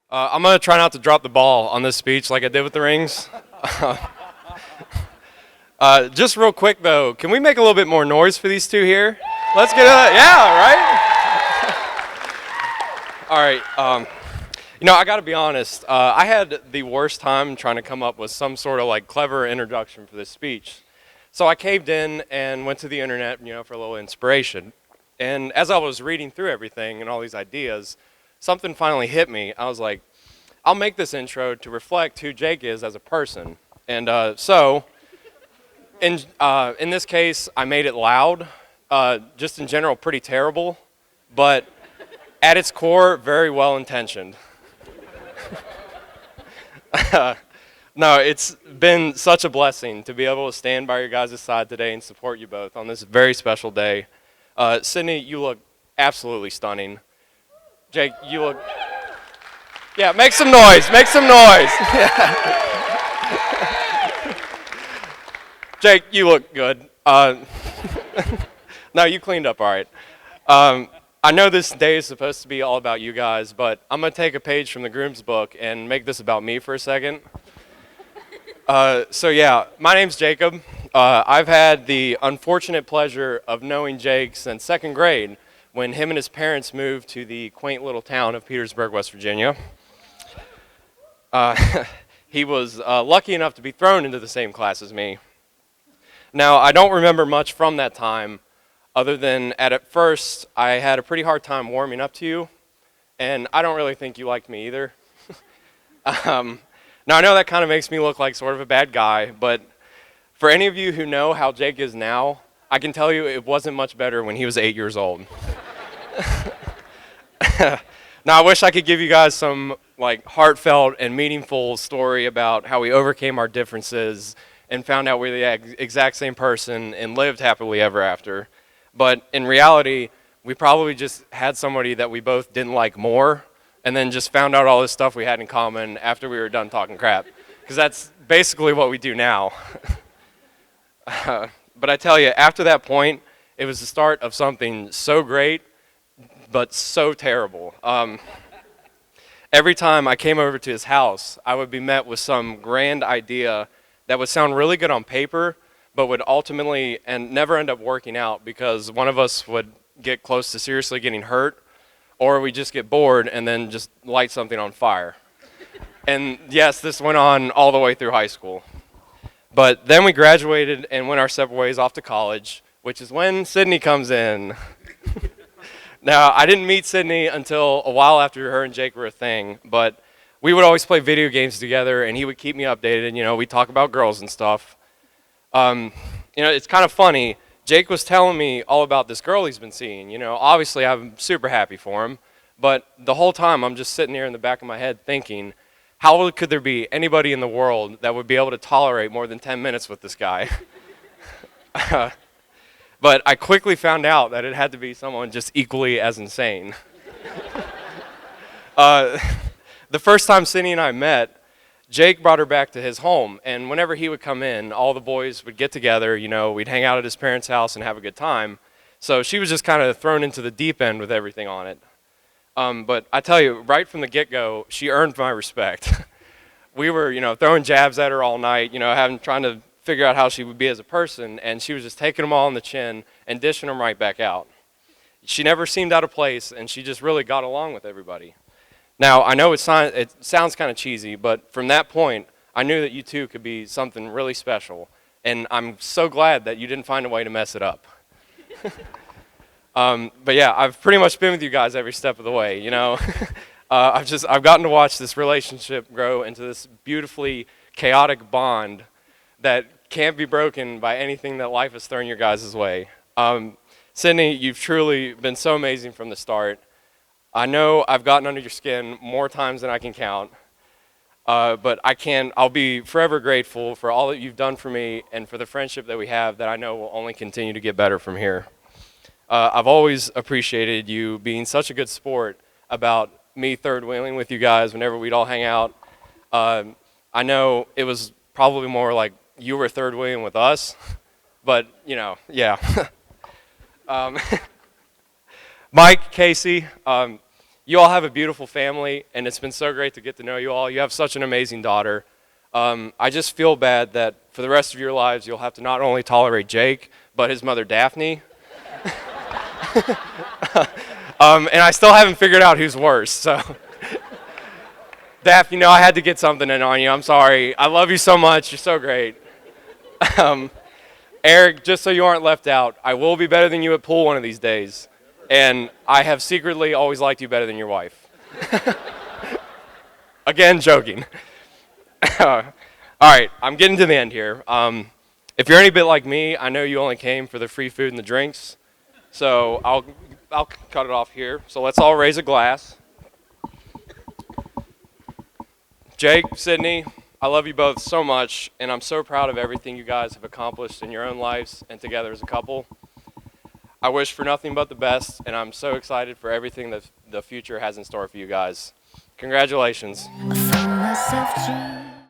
I'm going to try not to drop the ball on this speech like I did with the rings. Just real quick, though, can we make a little bit more noise for these two here? Let's get it. Yeah, right? All right. I got to be honest. I had the worst time trying to come up with some sort of like clever introduction for this speech. So I caved in and went to the internet, for a little inspiration. And as I was reading through everything and all these ideas, something finally hit me. I was like, I'll make this intro to reflect who Jake is as a person. And in this case, I made it loud, just in general pretty terrible, but at its core, very well intentioned. No, it's been such a blessing to be able to stand by your guys' side today and support you both on this very special day. Cydney, you look absolutely stunning. Jake, you look... Yeah, make some noise, make some noise. Jake, you look good. No, you cleaned up all right. I know this day is supposed to be all about you guys, but I'm going to take a page from the groom's book and make this about me for a second. My name's Jacob. I've had the unfortunate pleasure of knowing Jake since second grade when him and his parents moved to the quaint little town of Petersburg, West Virginia. He was lucky enough to be thrown into the same class as me. Now, I don't remember much from that time, other than at first I had a pretty hard time warming up to you, and I don't really think you liked me either. Now, I know that kind of makes me look like sort of a bad guy, but for any of you who know how Jake is now, I can tell you it wasn't much better when he was 8 years old. Now, I wish I could give you guys some heartfelt and meaningful story about how we overcame our differences and found out we're the exact same person and lived happily ever after. But in reality, we probably just had somebody that we both didn't like more, and then just found out all this stuff we had in common after we were done talking crap. Because that's basically what we do now. But I tell you, after that point, it was the start of something so great, but so terrible. Every time I came over to his house, I would be met with some grand idea that would sound really good on paper, but would ultimately and never end up working out because one of us would get close to seriously getting hurt, or we just get bored and then just light something on fire. And yes, this went on all the way through high school. But then we graduated and went our separate ways off to college, which is when Cydney comes in. Now, I didn't meet Cydney until a while after her and Jake were a thing, but we would always play video games together, and he would keep me updated. We'd talk about girls and stuff. It's kind of funny. Jake was telling me all about this girl he's been seeing. Obviously I'm super happy for him, but the whole time I'm just sitting here in the back of my head thinking, how could there be anybody in the world that would be able to tolerate more than 10 minutes with this guy? But I quickly found out that it had to be someone just equally as insane. The first time Cydney and I met, Jake brought her back to his home, and whenever he would come in, all the boys would get together, we'd hang out at his parents' house and have a good time. So she was just kind of thrown into the deep end with everything on it. But I tell you, right from the get-go, she earned my respect. We were, throwing jabs at her all night, trying to figure out how she would be as a person, and she was just taking them all on the chin and dishing them right back out. She never seemed out of place, and she just really got along with everybody. Now, I know it sounds kind of cheesy, but from that point, I knew that you two could be something really special, and I'm so glad that you didn't find a way to mess it up. But yeah, I've pretty much been with you guys every step of the way, I've gotten to watch this relationship grow into this beautifully chaotic bond that can't be broken by anything that life has thrown your guys' way. Cydney, you've truly been so amazing from the start. I know I've gotten under your skin more times than I can count, but I'll be forever grateful for all that you've done for me and for the friendship that we have that I know will only continue to get better from here. I've always appreciated you being such a good sport about me third wheeling with you guys whenever we'd all hang out. I know it was probably more like you were third wheeling with us, but yeah. Mike, Casey, You all have a beautiful family, and it's been so great to get to know you all. You have such an amazing daughter. I just feel bad that for the rest of your lives, you'll have to not only tolerate Jake, but his mother, Daphne. And I still haven't figured out who's worse, so. Daph, I had to get something in on you. I'm sorry. I love you so much. You're so great. Eric, just so you aren't left out, I will be better than you at pool one of these days. And I have secretly always liked you better than your wife. Again, joking. All right, I'm getting to the end here. If you're any bit like me, I know you only came for the free food and the drinks. So I'll cut it off here. So let's all raise a glass. Jake, Cydney, I love you both so much, and I'm so proud of everything you guys have accomplished in your own lives and together as a couple. I wish for nothing but the best, and I'm so excited for everything that the future has in store for you guys. Congratulations.